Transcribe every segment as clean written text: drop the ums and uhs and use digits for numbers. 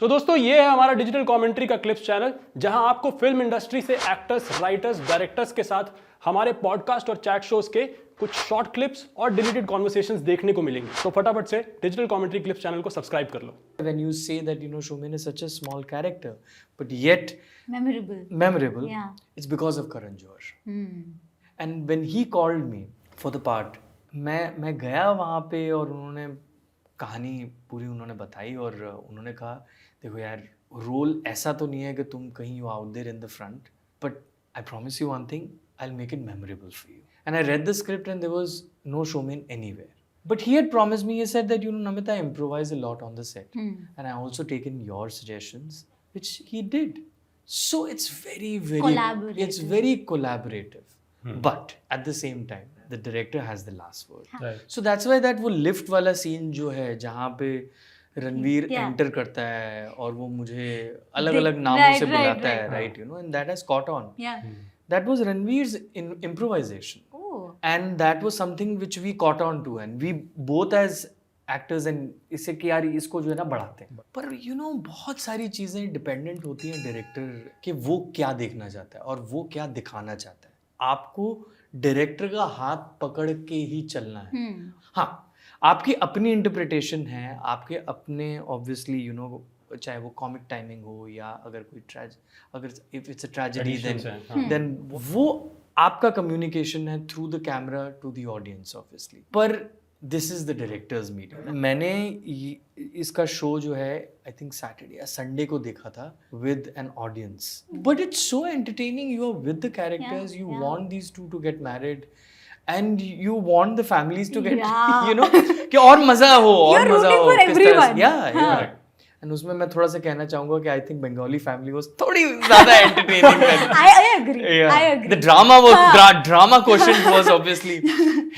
तो दोस्तों ये है हमारा डिजिटल कमेंट्री का क्लिप्स चैनल, जहां आपको फिल्म इंडस्ट्री से एक्टर्स, राइटर्स, डायरेक्टर्स के साथ हमारे पॉडकास्ट और चैट शोज के कुछ शॉर्ट क्लिप्स और डिलीटेड कॉन्वर्सेशंस देखने को मिलेंगे। तो फटाफट से डिजिटल कमेंट्री क्लिप्स चैनल को सब्सक्राइब कर लो। When you say that Showman is such a small character, but yet memorable, Yeah. it's because of Karan Johar. And when he called me for the part, मैं गया वहाँ पे और उन्होंने कहानी पूरी उन्होंने बताई और उन्होंने कहा देखो यार रोल ऐसा तो नहीं है कि तुम कहीं you out there in the front, but I promise you one thing, I will make it memorable for you. And I read the script and there was no showman anywhere. But he had promised me, he said that, Namit, I improvise a lot on the set. And I also taken your suggestions, which he did. So it's very Collaborative. it's very collaborative. But at the same time, the director has the last word. Right. So that's why that वो lift वाला scene जो है जहाँ पे Ranveer Yeah. enter करता है और वो मुझे अलग-अलग नामों से बुलाता है, right? And that has caught on. Yeah. That was Ranveer's improvisation. Oh. And that was something which we caught on to, and we both as actors and इससे कि यार इसको जो है ना बढ़ाते हैं. पर बहुत सारी चीज़ें डिपेंडेंट होती हैं डायरेक्टर कि वो क्या देखना चाहता है और वो क्या दिखाना चाहता है. आपको डायरेक्टर का हाथ पकड़ के ही चलना है. हाँ, आपकी अपनी इंटरप्रिटेशन है, आपके अपने ऑब्वियसली चाहे वो कॉमिक टाइमिंग हो या अगर कोई अगर if it's a tragedy then वो आपका कम्युनिकेशन है through the camera to the audience obviously. पर this is the director's meeting. मैंने इसका शो जो है आई थिंक सैटरडे या संडे को देखा था with an audience, but it's so entertaining. You are with the characters, you want these to get married and you want the families to get कि और मजा हो और मजा हो किस तरह से. yeah. And उसमें मैं थोड़ा सा कहना चाहूंगा कि I think Bengali family was थोड़ी ज़्यादा entertaining than I agree. Yeah. I agree. The drama drama quotient was obviously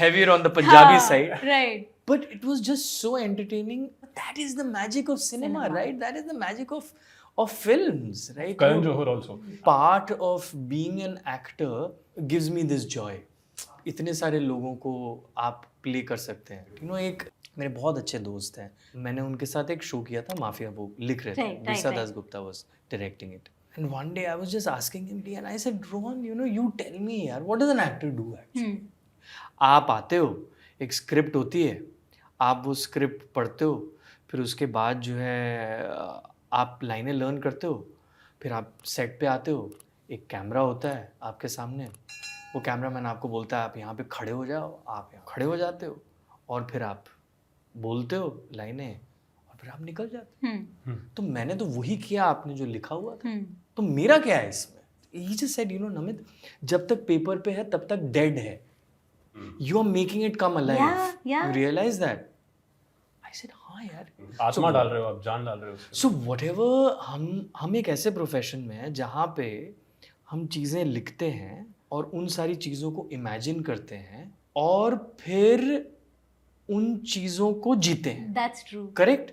heavier on the Punjabi side. Right. But it was just so entertaining. That is the magic of cinema, right? That is the magic of films, right? Karan Johar also. Part of being an actor gives me this joy. इतने सारे लोगों को आप play कर सकते हैं. एक मेरे बहुत अच्छे दोस्त हैं, मैंने उनके साथ एक शो किया था माफिया, वो लिख रहे थे. Birsa Dasgupta was directing it. And one day I was just asking him and I said Rohan you tell me यार what does an actor do actually. आप आते हो, एक स्क्रिप्ट होती है, आप वो स्क्रिप्ट पढ़ते हो, फिर उसके बाद जो है आप लाइनें लर्न करते हो, फिर आप सेट पे आते हो, एक कैमरा होता है आपके सामने, वो कैमरामैन आपको बोलता है आप यहाँ पे खड़े हो जाओ, आप यहाँ खड़े हो जाते हो और फिर आप बोलते हो लाइनें और फिर आप निकल जाते हो. तो मैंने तो वही किया आपने जो लिखा हुआ था. तो मेरा क्या है इसमें? He just said, नमित, जब तक पेपर पे है तब तक डेड है. You are making it come alive. Yeah. You realize that? I said, हाँ यार. आत्मा डाल रहे हो आप, जान डाल रहे हो. So whatever, हम एक ऐसे प्रोफेशन में है जहाँ पे हम चीज़ें लिखते हैं और उन सारी चीज़ों को इमेजिन करते हैं और फिर उन चीज़ों को जीते हैं. That's true. करेक्ट.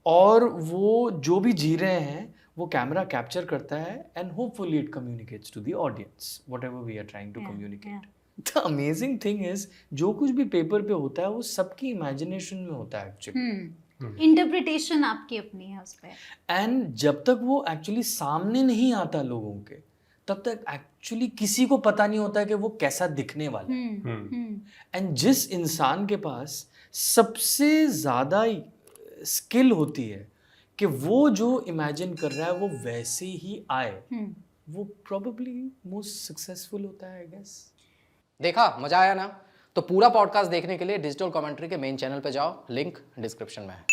और वो जो भी जी रहे हैं वो कैमरा कैप्चर करता है and hopefully it communicates to the audience whatever we are trying to communicate. The amazing thing is जो कुछ भी पेपर पे होता है वो सबकी इमेजिनेशन में होता है एक्चुअली. इंटरप्रिटेशन आपकी अपनी है उस पे. एंड जब तक वो एक्चुअली सामने नहीं आता लोगों के, तब तक एक्चुअली किसी को पता नहीं होता है कि वो कैसा दिखने वाला है. एंड जिस इंसान के पास सबसे ज़्यादा स्किल होती है कि वो जो इमेजिन कर रहा है वो वैसे ही आए, वो प्रोबेबली मोस्ट सक्सेसफुल होता है आई गेस. देखा, मजा आया ना? तो पूरा पॉडकास्ट देखने के लिए डिजिटल कमेंट्री के मेन चैनल पे जाओ, लिंक डिस्क्रिप्शन में है.